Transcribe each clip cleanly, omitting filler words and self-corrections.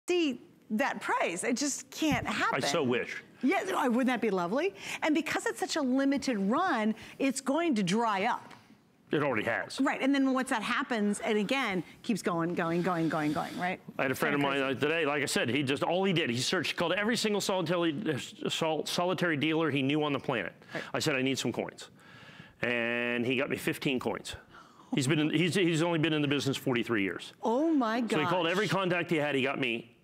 see that price. It just can't happen. I so wish. Yeah, wouldn't that be lovely? And because it's such a limited run, it's going to dry up. It already has. Right, and then once that happens, and again, keeps going, right? I had a friend of mine today, like I said, all he did, he searched, called every single solitary dealer he knew on the planet. Right. I said, I need some coins. And he got me 15 coins. He's only been in the business 43 years. Oh my gosh. So he called every contact he had, he got me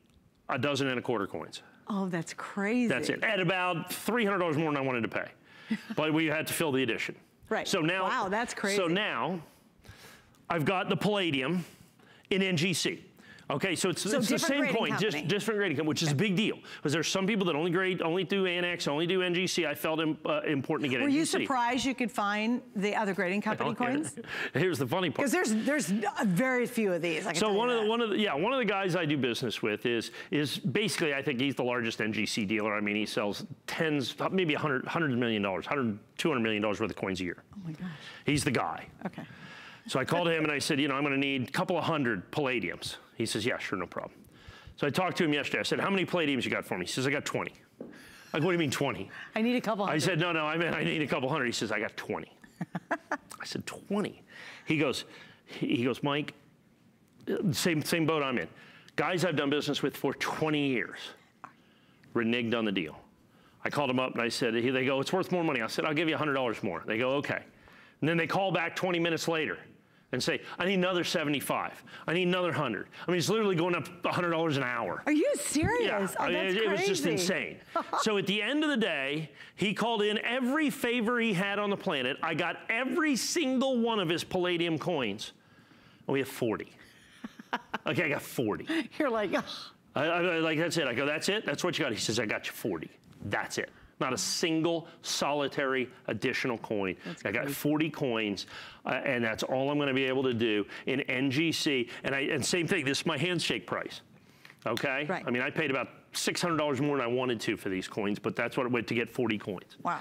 12.25 coins. Oh, that's crazy. That's it, at about $300 more than I wanted to pay. But we had to fill the edition. Right. So now, wow, that's crazy. So now, I've got the Palladium in NGC. Okay, so it's the same coin, just different grading company, which is a big deal. Because there's some people that only do Annex, only do NGC. I felt important to get NGC. Were you surprised you could find the other grading company coins? Here's the funny part. Because there's very few of these. So one of the guys I do business with is basically, I think he's the largest NGC dealer. I mean, he sells tens, maybe $100 million, $200 million worth of coins a year. Oh my gosh. He's the guy. Okay. So I called him and I said, I'm going to need a couple of hundred Palladiums. He says, yeah, sure, no problem. So I talked to him yesterday. I said, how many Palladiums you got for me? He says, I got 20. Like, what do you mean 20? I need a couple hundred. I said, no, I meant I need a couple hundred. He says, I got 20. I said, 20? He goes, Mike, same boat I'm in. Guys I've done business with for 20 years reneged on the deal. I called them up and I said, they go, it's worth more money. I said, I'll give you $100 more. They go, okay. And then they call back 20 minutes later and say, I need another 75. I need another 100. I mean, it's literally going up $100 an hour. Are you serious? Yeah, oh, that's it was just insane. So at the end of the day, he called in every favor he had on the planet. I got every single one of his Palladium coins. And we have 40. Okay, I got 40. You're like, like, that's it. I go, that's it? That's what you got? He says, I got you 40. That's it. Not a single solitary additional coin. I got 40 coins, and that's all I'm going to be able to do in NGC. And same thing, this is my handshake price. Okay? Right. I mean, I paid about $600 more than I wanted to for these coins, but that's what it went to get 40 coins. Wow.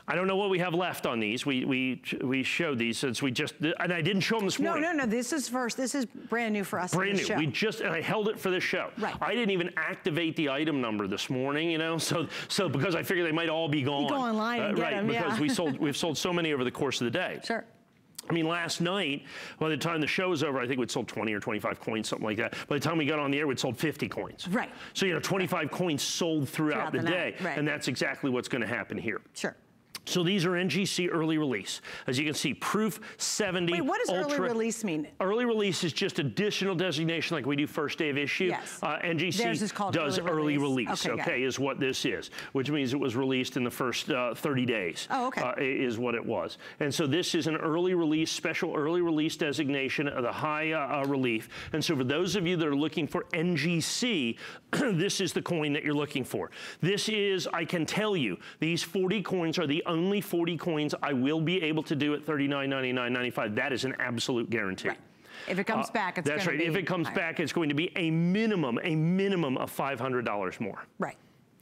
I don't know what we have left on these. We showed these since we just, and I didn't show them this morning. No, this is first. This is brand new for us. Brand new. And I held it for this show. Right. I didn't even activate the item number this morning, so because I figured they might all be gone. You go online and get them, because we've sold so many over the course of the day. Sure. I mean, last night, by the time the show was over, I think we'd sold 20 or 25 coins, something like that. By the time we got on the air, we'd sold 50 coins. Right. So, 25 coins sold throughout the day. Right. And that's exactly what's going to happen here. Sure. So these are NGC early release. As you can see, proof 70. Wait, what does Ultra. Early release mean? Early release is just additional designation like we do first day of issue. Yes. NGC does early release, okay, is what this is, which means it was released in the first 30 days. Oh, okay. Is what it was. And so this is an early release, special early release designation of the high relief. And so for those of you that are looking for NGC, this is the coin that you're looking for. This is, I can tell you, these 40 coins are the only 40 coins I will be able to do at $39.99.95. That is an absolute guarantee. Right. If it comes back, it's that's right. If it comes back, it's going to be a minimum of $500 more. Right.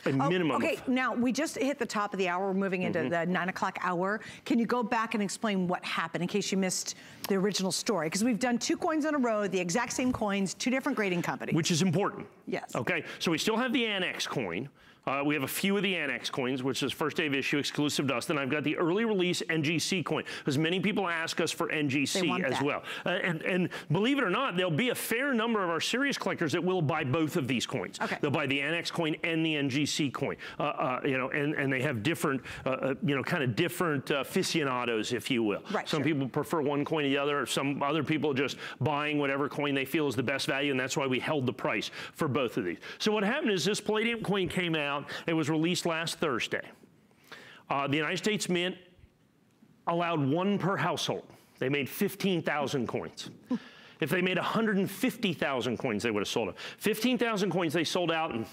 A minimum. Okay, now we just hit the top of the hour. We're moving into the 9 o'clock hour. Can you go back and explain what happened in case you missed the original story? Because we've done 2 coins in a row, the exact same coins, 2 different grading companies. Which is important. Yes. Okay, so we still have the Annex coin. We have a few of the Annex coins, which is first day of issue, exclusive to us. Then I've got the early release NGC coin, because many people ask us for NGC as well. And believe it or not, there'll be a fair number of our serious collectors that will buy both of these coins. Okay. They'll buy the Annex coin and the NGC coin. And they have different, kind of different aficionados, if you will. Right, some people prefer one coin to the other. Some other people just buying whatever coin they feel is the best value, and that's why we held the price for both of these. So what happened is this Palladium coin came out. It was released last Thursday. The United States Mint allowed 1 per household. They made 15,000 coins. If they made 150,000 coins, they would have sold it. 15,000 coins they sold out in,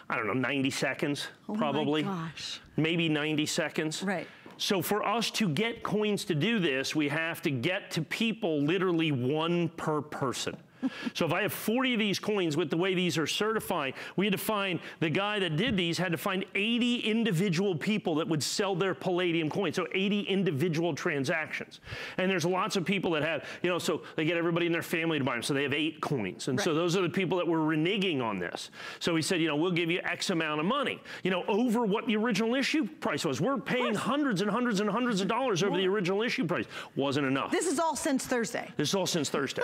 I don't know, 90 seconds, probably. Oh my gosh. Maybe 90 seconds. Right. So for us to get coins to do this, we have to get to people literally 1 per person. So if I have 40 of these coins with the way these are certified, we had to find, the guy that did these had to find 80 individual people that would sell their Palladium coins, so 80 individual transactions. And there's lots of people that have, you know, so they get everybody in their family to buy them, so they have 8 coins. And so those are the people that were reneging on this. So he said, you know, we'll give you X amount of money, you know, over what the original issue price was. We're paying hundreds and hundreds and hundreds of dollars over the original issue price. Wasn't enough. This is all since Thursday. This is all since Thursday.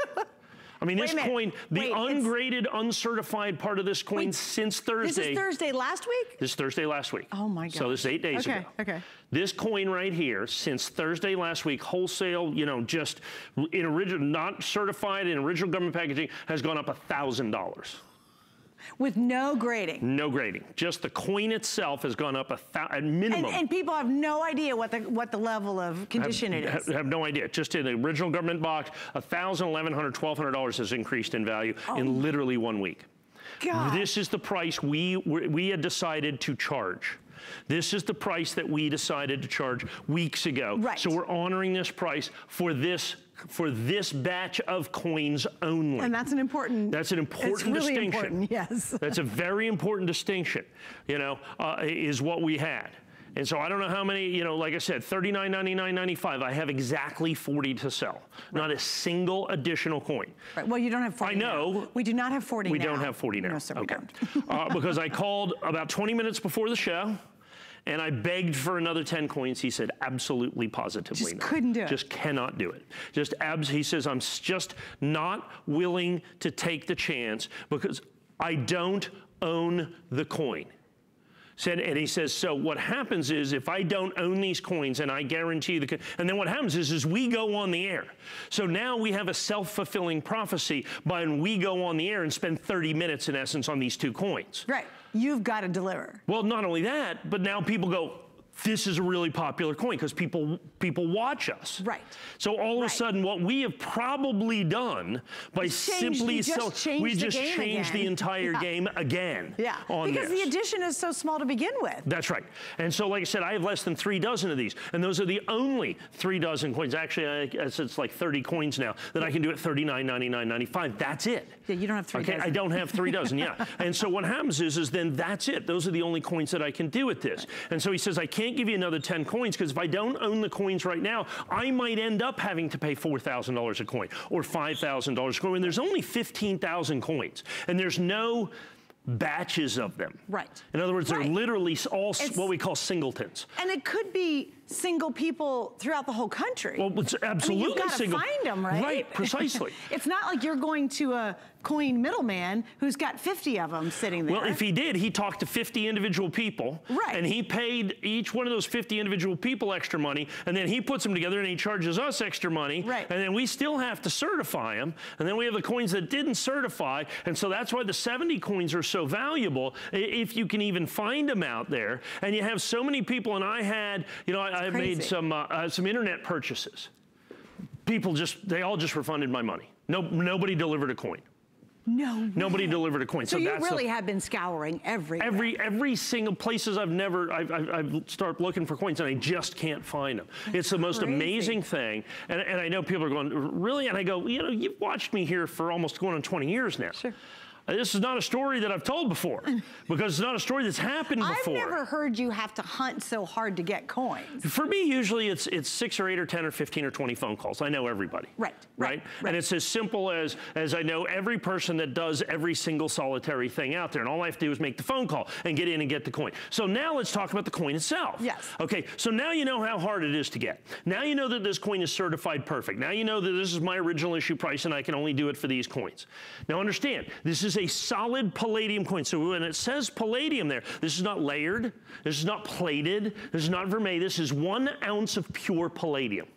I mean, this coin, the ungraded, uncertified part of this coin since Thursday. This is Thursday last week? This is Thursday last week. Oh my God. So this is 8 days ago. Okay. This coin right here, since Thursday last week, wholesale, you know, just in original, not certified in original government packaging, has gone up $1,000. With no grading? No grading. Just the coin itself has gone up at minimum. And people have no idea what the level of condition it is. Have no idea. Just in the original government box, $1,000, $1,100, $1,200 has increased in value in literally 1 week. God. This is the price we had decided to charge. This is the price that we decided to charge weeks ago. Right. So we're honoring this price for this batch of coins only. And that's an important distinction. It's really important, yes. That's a very important distinction, you know, is what we had. And so I don't know how many, you know, like I said, $39, $99, $95. I have exactly 40 to sell. Right. Not a single additional coin. Right. Well, you don't have 40 I know. Now. We do not have 40 we now. We don't have 40 now. No, sir, we don't. Because I called about 20 minutes before the show, and I begged for another 10 coins. He said, absolutely, positively no. Just couldn't do it. Just cannot do it. He says, I'm just not willing to take the chance because I don't own the coin. And he says, so what happens is if I don't own these coins and I guarantee and then what happens is we go on the air. So now we have a self-fulfilling prophecy by when we go on the air and spend 30 minutes in essence on these 2 coins. Right. You've got to deliver. Well, not only that, but now people go, this is a really popular coin because people watch us. Right. So all of a sudden, what we have probably done by simply we just changed the entire game again. Yeah. Because the addition is so small to begin with. That's right. And so, like I said, I have less than 3 dozen of these, and those are the only 3 dozen coins. Actually, it's like 30 coins now that I can do at $39, $99, $95. That's it. Yeah, you don't have 3 dozen. I don't have 3 dozen. Yeah. And so what happens is then that's it. Those are the only coins that I can do with this. And so he says I can't give you another 10 coins because if I don't own the coins right now, I might end up having to pay $4,000 a coin or $5,000 a coin. And there's only 15,000 coins, and there's no batches of them. Right. In other words, they're literally all what we call singletons. And it could be single people throughout the whole country. Well, it's absolutely you've got to find them, right? Right, precisely. It's not like you're going to a coin middleman who's got 50 of them sitting there. Well, if he did, he talked to 50 individual people. Right. And he paid each one of those 50 individual people extra money, and then he puts them together and he charges us extra money. Right. And then we still have to certify them. And then we have the coins that didn't certify. And so that's why the 70 coins are so valuable, if you can even find them out there. And you have so many people, and I had, you know, I made some internet purchases. People they all just refunded my money. Nobody delivered a coin. No. Nobody delivered a coin. So you really have been scouring everywhere. Every single places I've started looking for coins and I just can't find them. It's the most amazing thing. And I know people are going, really? And I go, you know, you've watched me here for almost going on 20 years now. Sure. This is not a story that I've told before because it's not a story that's happened before. I've never heard you have to hunt so hard to get coins. For me, usually it's 6 or 8 or 10 or 15 or 20 phone calls. I know everybody. Right. And it's as simple as I know every person that does every single solitary thing out there. And all I have to do is make the phone call and get in and get the coin. So now let's talk about the coin itself. Yes. Okay, so now you know how hard it is to get. Now you know that this coin is certified perfect. Now you know that this is my original issue price and I can only do it for these coins. Now understand, this is a solid Palladium coin. So when it says Palladium there, this is not layered, this is not plated, this is not vermeil, this is 1 ounce of pure Palladium.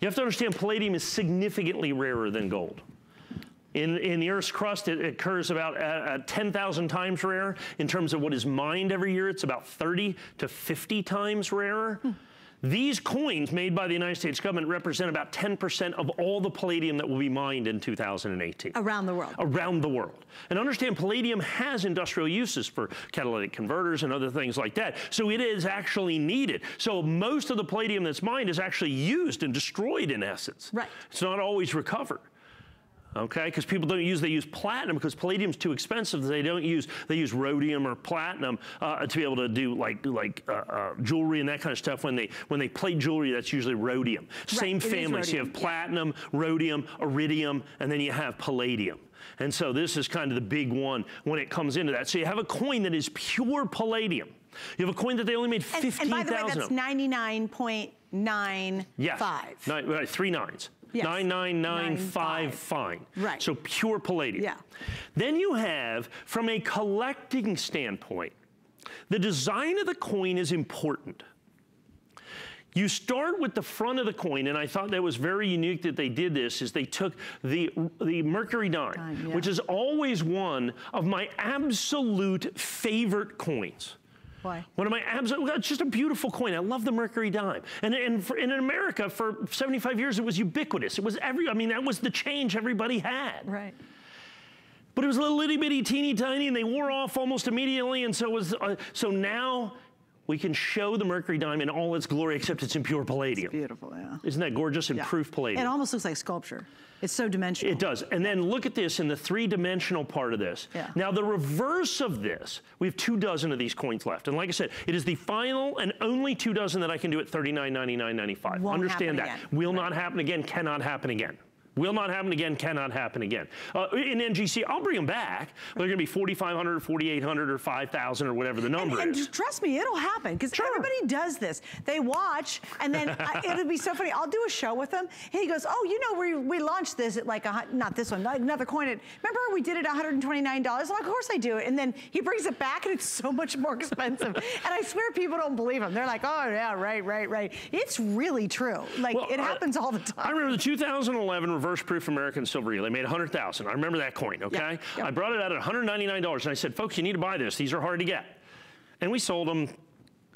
You have to understand Palladium is significantly rarer than gold. In the Earth's crust, it occurs about 10,000 times rarer. In terms of what is mined every year, it's about 30 to 50 times rarer. These coins made by the United States government represent about 10% of all the palladium that will be mined in 2018. Around the world. Around the world. And understand, palladium has industrial uses for catalytic converters and other things like that. So it is actually needed. So most of the palladium that's mined is actually used and destroyed in essence. Right. It's not always recovered. Okay, because people don't use, they use platinum because palladium's too expensive. They use rhodium or platinum to be able to do like jewelry and that kind of stuff. When they plate jewelry, that's usually rhodium. Right. Same family, so you have platinum, rhodium, iridium, and then you have palladium. And so this is kind of the big one when it comes into that. So you have a coin that is pure palladium. You have a coin that they only made 15,000 of. And by the way, that's 99.95. Yeah, 3 nines. Yes. 9995 fine. Right. So pure palladium. Yeah. Then you have, from a collecting standpoint, the design of the coin is important. You start with the front of the coin, and I thought that was very unique that they did this, is they took the mercury dime, which is always one of my absolute favorite coins. Why? One of my absolute, it's just a beautiful coin. I love the mercury dime. And in America, for 75 years, it was ubiquitous. It was I mean, that was the change everybody had. Right. But it was a little itty bitty, teeny tiny, and they wore off almost immediately. And so it was, so now we can show the mercury dime in all its glory, except it's in pure palladium. It's beautiful, yeah. Isn't that gorgeous? In proof palladium. It almost looks like sculpture. It's so dimensional. It does. And then look at this in the 3-dimensional part of this. Yeah. Now the reverse of this, we have 2 dozen of these coins left. And like I said, it is the final and only 2 dozen that I can do at $39.99.95. Understand that. Again. Will not happen again, cannot happen again. Will not happen again, cannot happen again. In NGC, I'll bring them back. They're going to be 4,500, 4,800, or 5,000, or whatever the number is. And trust me, it'll happen, because everybody does this. They watch, and then it'll be so funny. I'll do a show with him, and he goes, oh, you know, we launched this at like, not this one, another coin. Remember we did it at $129? Well, of course I do it. And then he brings it back, and it's so much more expensive. And I swear people don't believe him. They're like, oh, yeah, right. It's really true. Like, well, it happens all the time. I remember the 2011 reverse proof American silver eel. They made 100,000. I remember that coin, okay? Yep. I brought it out at $199, and I said, folks, you need to buy this. These are hard to get. And we sold them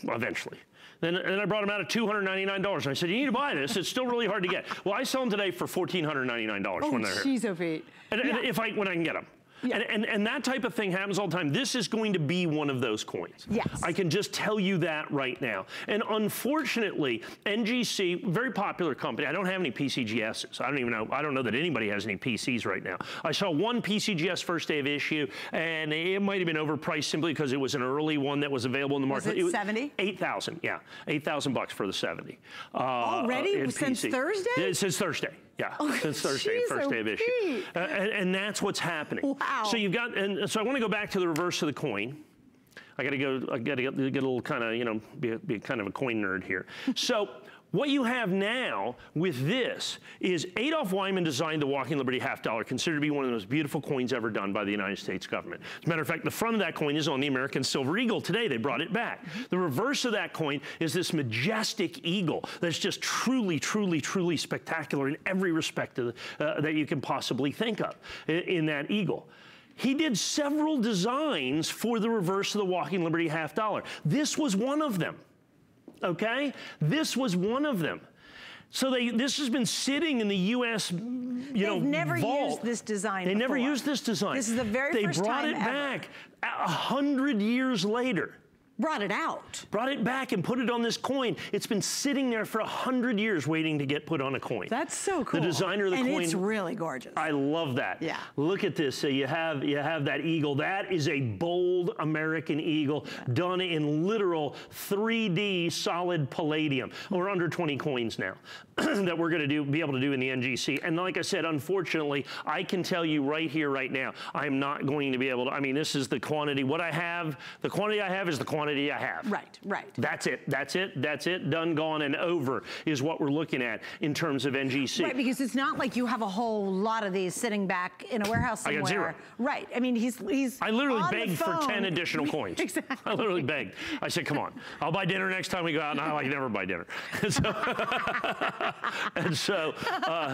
eventually. And I brought them out at $299, and I said, you need to buy this. It's still really hard to get. Well, I sell them today for $1,499 when they're here. Oh, Pete. And when I can get them. Yeah. And that type of thing happens all the time. This is going to be one of those coins. Yes. I can just tell you that right now. And unfortunately, NGC, very popular company. I don't have any PCGSs. I don't know that anybody has any PCs right now. I saw one PCGS first day of issue, and it might have been overpriced simply because it was an early one that was available in the market. Was it 70? 8,000, yeah. $8,000 for the 70. Already? Since Thursday? Yeah, since Thursday. Yeah, since Thursday, first day of issue. And that's what's happening. Wow. So you've got, and so I want to go back to the reverse of the coin. I got to get a little kind of, you know, be kind of a coin nerd here. So what you have now with this is Adolph Wyman designed the Walking Liberty $half, considered to be one of the most beautiful coins ever done by the United States government. As a matter of fact, the front of that coin is on the American Silver Eagle today. They brought it back. The reverse of that coin is this majestic eagle that's just truly, truly, truly spectacular in every respect that you can possibly think of in that eagle. He did several designs for the reverse of the Walking Liberty $half. This was one of them. Okay? This was one of them. So this has been sitting in the U.S. They've never used this design before. They never used this design. This is the very first time They brought it back 100 years later. Brought it out. Brought it back and put it on this coin. It's been sitting there for 100 years waiting to get put on a coin. That's so cool. The designer of the coin. And it's really gorgeous. I love that. Yeah. Look at this. So you have that eagle. That is a bold American eagle done in literal 3D solid palladium. We're under 20 coins now that we're going to be able to do in the NGC. And like I said, unfortunately, I can tell you right here, right now, I'm not going to be able to. I mean, this is the quantity. What I have, the quantity I have is the quantity I have. Right. That's it. Done, gone, and over is what we're looking at in terms of NGC. Right, because it's not like you have a whole lot of these sitting back in a warehouse somewhere. I got 0. Right. I mean, he's I literally begged for 10 additional coins. Exactly. I literally begged. I said, come on, I'll buy dinner next time we go out. Now I can never buy dinner. And so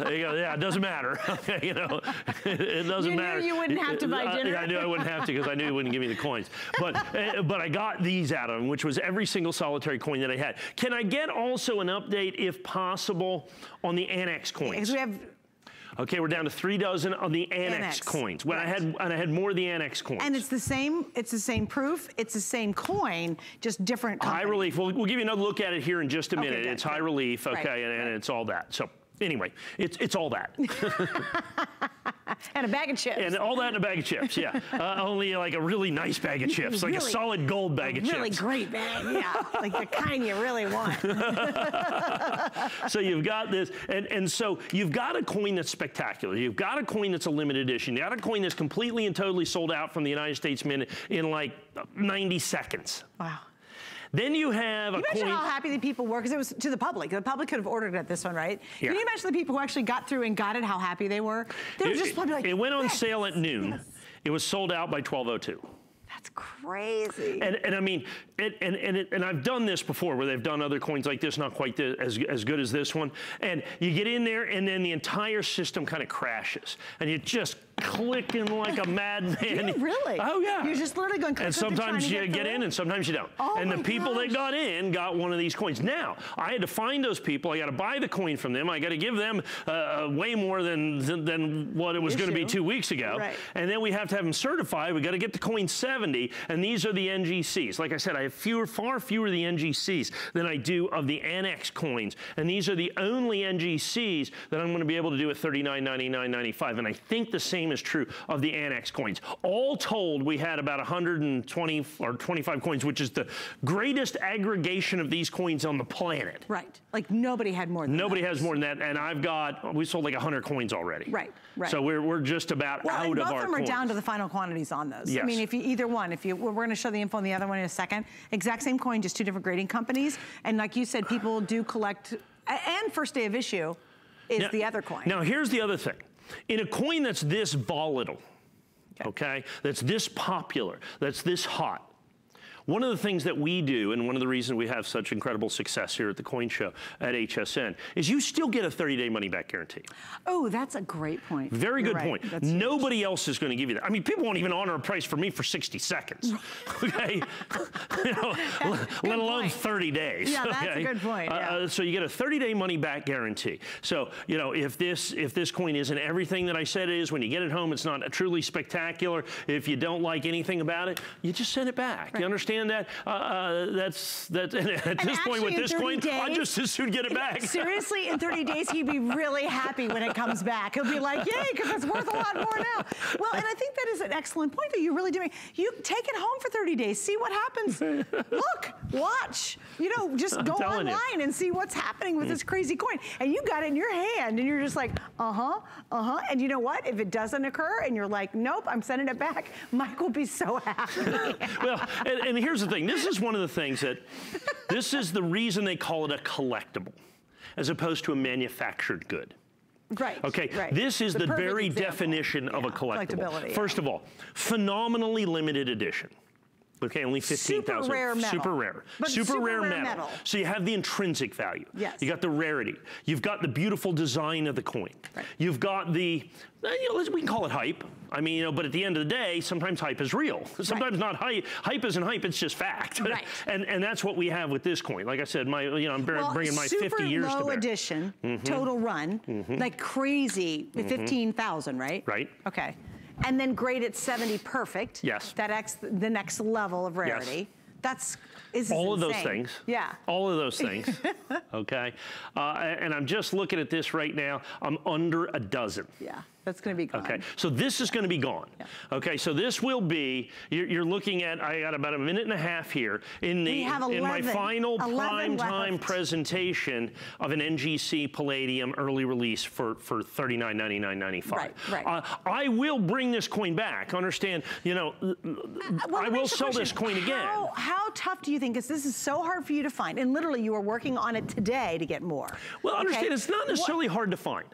you go, yeah, it doesn't matter. You know, it doesn't matter. You wouldn't have to buy dinner. I knew I wouldn't have to because I knew he wouldn't give me the coins. But I got these out of them, which was every single solitary coin that I had. Can I get also an update, if possible, on the annex coins? Because we have. Okay, we're down to 3 dozen of the annex coins. When I had more of the annex coins. And it's the same proof, it's the same coin, just different company. High relief. We'll give you another look at it here in just a minute. Okay, it's high relief, okay, and it's all that. So anyway, it's all that. And a bag of chips. And all that in a bag of chips, yeah. Only like a really nice bag of chips, like a solid gold bag of chips. Really great bag, yeah. Like the kind you really want. So you've got this, and so you've got a coin that's spectacular. You've got a coin that's a limited edition. You got a coin that's completely and totally sold out from the United States Mint in like 90 seconds. Wow. Then you have a coin. Imagine how happy the people were, because it was to the public. The public could have ordered it, this one, right? Yeah. Can you imagine the people who actually got through and got it, how happy they were? They were just probably like, it went on sale at noon. Yes. It was sold out by 12:02. That's crazy. And I mean, and I've done this before, where they've done other coins like this, not quite as good as this one. And you get in there, and then the entire system kind of crashes, and you're just clicking like a madman. Really? Oh yeah. You're just literally going. And sometimes you get in, and sometimes you don't. Oh, and the people that got in got one of these coins. Now I had to find those people. I got to buy the coin from them. I got to give them way more than what it was going to be 2 weeks ago. Right. And then we have to have them certified. We got to get the coin 70, and these are the NGCs. Like I said, I have far fewer of the NGCs than I do of the Annex coins, and these are the only NGCs that I'm going to be able to do at $39.99.95. And I think the same is true of the Annex coins. All told, we had about 120 or 25 coins, which is the greatest aggregation of these coins on the planet. Right. Like nobody had more than that. Nobody has more than that, and we sold like 100 coins already. Right. Right. So we're just about out of our coins. Both of them are down to the final quantities on those. Yes. I mean, if you either one, we're going to show the info on the other one in a second. Exact same coin, just two different grading companies. And like you said, people do collect, and first day of issue is the other coin. Now here's the other thing. In a coin that's this volatile, okay, that's this popular, that's this hot, one of the things that we do, and one of the reasons we have such incredible success here at the Coin Show at HSN, is you still get a 30-day money-back guarantee. Oh, that's a great point. Very good point. That's Nobody else is going to give you that. I mean, people won't even honor a price for me for 60 seconds, okay? You know, let alone 30 days. Yeah, that's a good point. Yeah. So you get a 30-day money-back guarantee. So, you know, if this coin isn't everything that I said it is, when you get it home, it's not truly spectacular. If you don't like anything about it, you just send it back. Right. You understand that? That's at this point with this coin, I just as soon get it back. Seriously, in 30 days, he'd be really happy when it comes back. He'll be like, yay, because it's worth a lot more now. Well, and I think that is an excellent point that you're really doing. You take it home for 30 days, see what happens. Look, watch, you know, just go online and see what's happening with this crazy coin. And you got it in your hand, and you're just like, and you know what? If it doesn't occur, and you're like, nope, I'm sending it back, Mike will be so happy. Well, and here's the thing. This is one of the things that, this is the reason they call it a collectible, as opposed to a manufactured good. Right. Okay. Right. This is the very example. Definition of a collectible. First of all, phenomenally limited edition. Okay, only 15,000. Super rare metal. Super rare. But super rare metal. So you have the intrinsic value. Yes. You got the rarity. You've got the beautiful design of the coin. Right. You've got the, you know, we can call it hype. I mean, you know, but at the end of the day, sometimes hype is real. Sometimes not hype. Hype isn't hype, it's just fact. Right. and that's what we have with this coin. Like I said, I'm bringing my 50 years to bear. Super low edition, total run, like crazy, 15,000, right? Right. Okay. And then grade at 70 perfect. Yes. The next level of rarity. Yes. That's all of those things. Yeah. All of those things. Okay. And I'm just looking at this right now. I'm under a dozen. Yeah. That's going to be gone. Okay, so this is going to be gone. Yeah. Okay, so this will be, you're looking at, I got about a minute and a half here in my final prime time presentation of an NGC Palladium early release for $39.99.95. Right. I will bring this coin back. Understand, you know, I will sell this coin again. How tough do you think, because this is so hard for you to find, and literally you are working on it today to get more. Well, understand, it's not necessarily hard to find.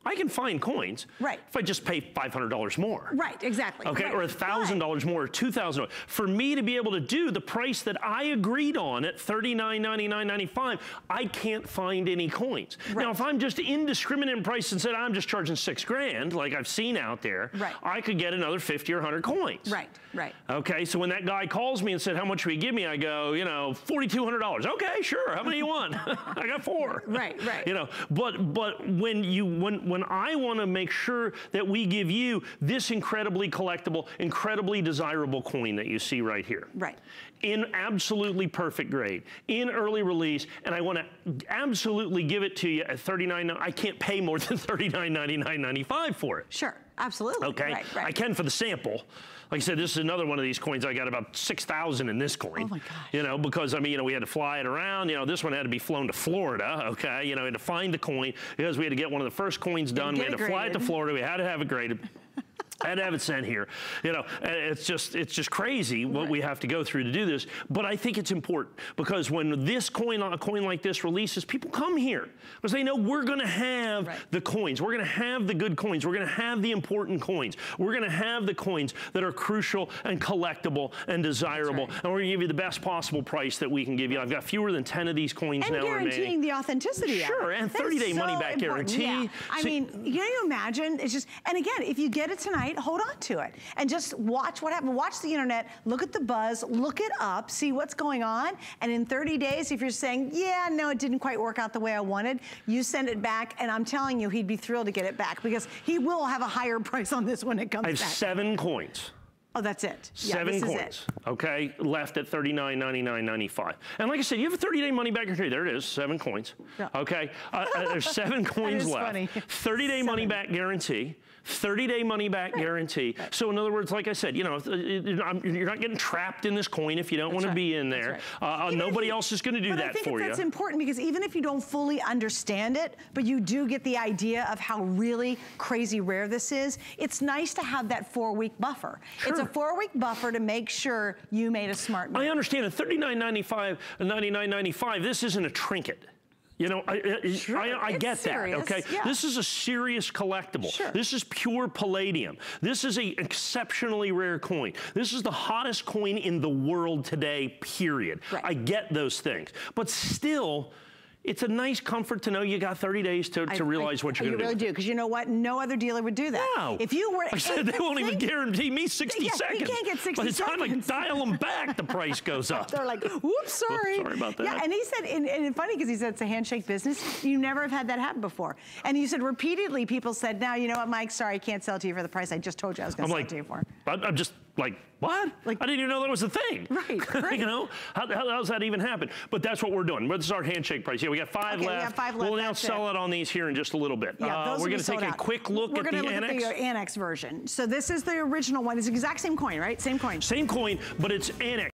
I can find coins if I just pay $500 more. Right, exactly. Okay, or $1,000 more, or $2,000. For me to be able to do the price that I agreed on at $39.99.95, I can't find any coins. Now, if I'm just indiscriminate in price and said I'm just charging $6 grand, like I've seen out there, I could get another 50 or 100 coins. Right. Okay, so when that guy calls me and said, how much will you give me? I go, you know, $4,200. Okay, sure. How many you want? I got 4. Right. You know, but when I want to make sure that we give you this incredibly collectible, incredibly desirable coin that you see right here. Right. In absolutely perfect grade, in early release, and I want to absolutely give it to you at $39. I can't pay more than $39.99.95 for it. Sure. Absolutely. Okay, right. I can for the sample. Like I said, this is another one of these coins. I got about 6,000 in this coin. Oh my gosh. You know, because I mean, you know, we had to fly it around. You know, this one had to be flown to Florida. Okay, you know, we had to find the coin because we had to get one of the first coins done. We had to fly it to Florida. We had to have it graded. I had to have it sent here. You know, it's just crazy what we have to go through to do this. But I think it's important because when this coin, a coin like this releases, people come here because they know we're going to have the coins. We're going to have the good coins. We're going to have the important coins. We're going to have the coins that are crucial and collectible and desirable. And we're going to give you the best possible price that we can give you. I've got fewer than 10 of these coins now remaining. And guaranteeing the authenticity. Sure, and 30-day money-back guarantee. Yeah. I mean, can you imagine? It's just, and again, if you get it tonight, hold on to it and just watch what happens. Watch the internet, look at the buzz, look it up, see what's going on. And in 30 days, if you're saying, yeah, no, it didn't quite work out the way I wanted, you send it back, and I'm telling you, he'd be thrilled to get it back because he will have a higher price on this when it comes back. I have 7 coins. Oh, that's it. Seven coins, okay, left at $39.99.95. And like I said, you have a 30-day money-back guarantee. There it is, 7 coins. Yeah. Okay, there's 7 coins left. 30-day money-back guarantee. 30-day money-back guarantee. So in other words, like I said, you know, you're not getting trapped in this coin if you don't want to be in there. Nobody else is going to do that for you. I think that's important because even if you don't fully understand it, but you do get the idea of how really crazy rare this is, it's nice to have that 4-week buffer. Sure. It's a 4-week buffer to make sure you made a smart move. I understand. At $39.95, $99.95, this isn't a trinket. You know, I get that, okay? Yeah. This is a serious collectible. Sure. This is pure palladium. This is an exceptionally rare coin. This is the hottest coin in the world today, period. Right. I get those things. But still, it's a nice comfort to know you got 30 days to realize what you're going to do. You really do, because you know what? No other dealer would do that. No. If you were, I said they won't even guarantee me 60 seconds. You can't get 60 seconds. By the time I dial them back, the price goes up. They're like, oops, sorry. Sorry about that. Yeah, and he said, and it's funny because he said it's a handshake business. You never have had that happen before. And you said repeatedly, people said, now, you know what, Mike, sorry, I can't sell it to you for the price I just told you I was going to sell it to you for. I'm just like, what? Like, I didn't even know that was a thing. Right. You know, how does that even happen? But that's what we're doing. This is our handshake price. Yeah, we got 5 left. We have 5 left. We'll now sell it on these here in just a little bit. Yeah, we're going to take a quick look at the annex. We're going to look at the annex version. So this is the original one. It's the exact same coin, right? Same coin. Same coin, but it's annex.